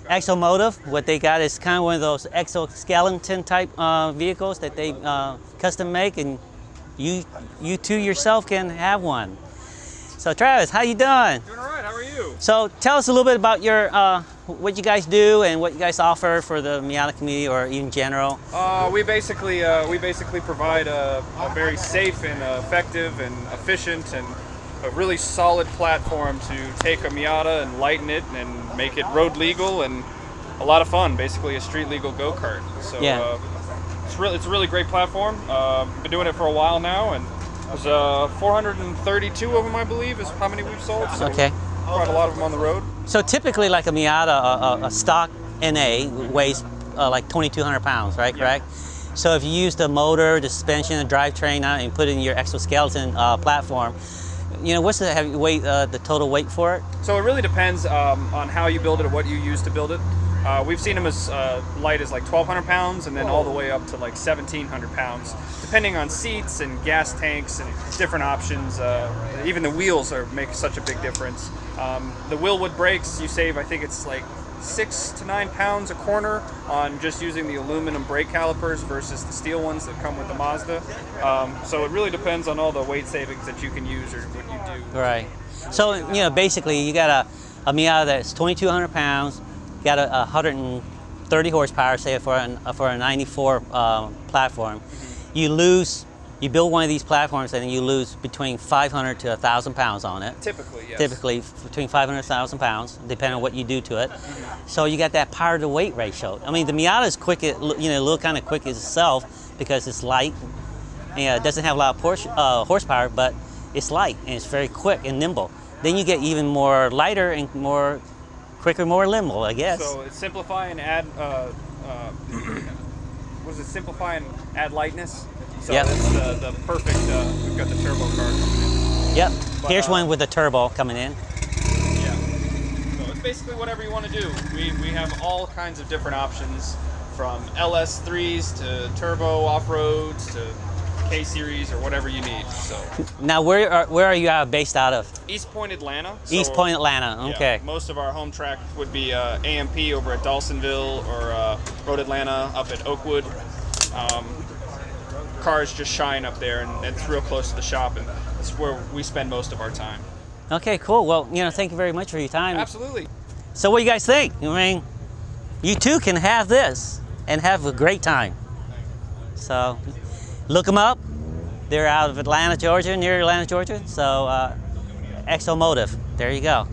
Exomotive, what they got is kind of one of those exoskeleton type vehicles that they custom make, and you too yourself can have one. So Travis, how you doing? Doing all right. How are you? So tell us a little bit about your what you guys do and what you guys offer for the Miata community, or in general. We basically provide a very safe and effective and efficient and a really solid platform to take a Miata and lighten it and make it road legal and a lot of fun. Basically, a street legal go-kart. So yeah. It's a really great platform. Been doing it for a while now, and there's 432 of them, I believe, is how many we've sold. So okay. Quite a lot of them on the road. So typically, like a Miata, a stock NA weighs like 2,200 pounds, right? Yeah. Correct? So if you use the motor, the suspension, the drivetrain, and put it in your exoskeleton platform, you know, what's the heavy weight, the total weight for it? So it really depends on how you build it or what you use to build it. We've seen them as light as like 1,200 pounds and then all the way up to like 1,700 pounds, depending on seats and gas tanks and different options. Even the wheels make such a big difference. The Willwood brakes, you save, I think it's like 6 to 9 pounds a corner on just using the aluminum brake calipers versus the steel ones that come with the Mazda. So it really depends on all the weight savings that you can use or what you do. Right. So, you know, basically you got a Miata that's 2,200 pounds, got a 130 horsepower, say for a 94 platform. You build one of these platforms and you lose between 500 to 1,000 pounds on it. Typically, yes. Typically between 500 and 1,000 pounds, depending on what you do to it. So you got that power to weight ratio. I mean, the Miata is quick, you know, a little kind of quick itself because it's light. And it doesn't have a lot of horsepower, but it's light and it's very quick and nimble. Then you get even more lighter and more quicker, more nimble, I guess. So it's simplify and add. Simplify and add lightness. So yep. That's the perfect. We've got the turbo car coming in. Yep. But, here's one with the turbo coming in. Yeah. So it's basically whatever you want to do. We have all kinds of different options, from LS3s to turbo off-roads to K-Series or whatever you need. So now, where are you based out of? East Point, Atlanta. East Point, Atlanta. Okay. Yeah, most of our home track would be AMP over at Dawsonville or Road Atlanta up at Oakwood. Cars just shine up there, and it's real close to the shop, and it's where we spend most of our time. Okay, cool. Well, you know, thank you very much for your time. Absolutely. So what do you guys think? I mean, you too can have this and have a great time. So look them up. They're out of Atlanta, Georgia, near Atlanta, Georgia. So Exomotive, there you go.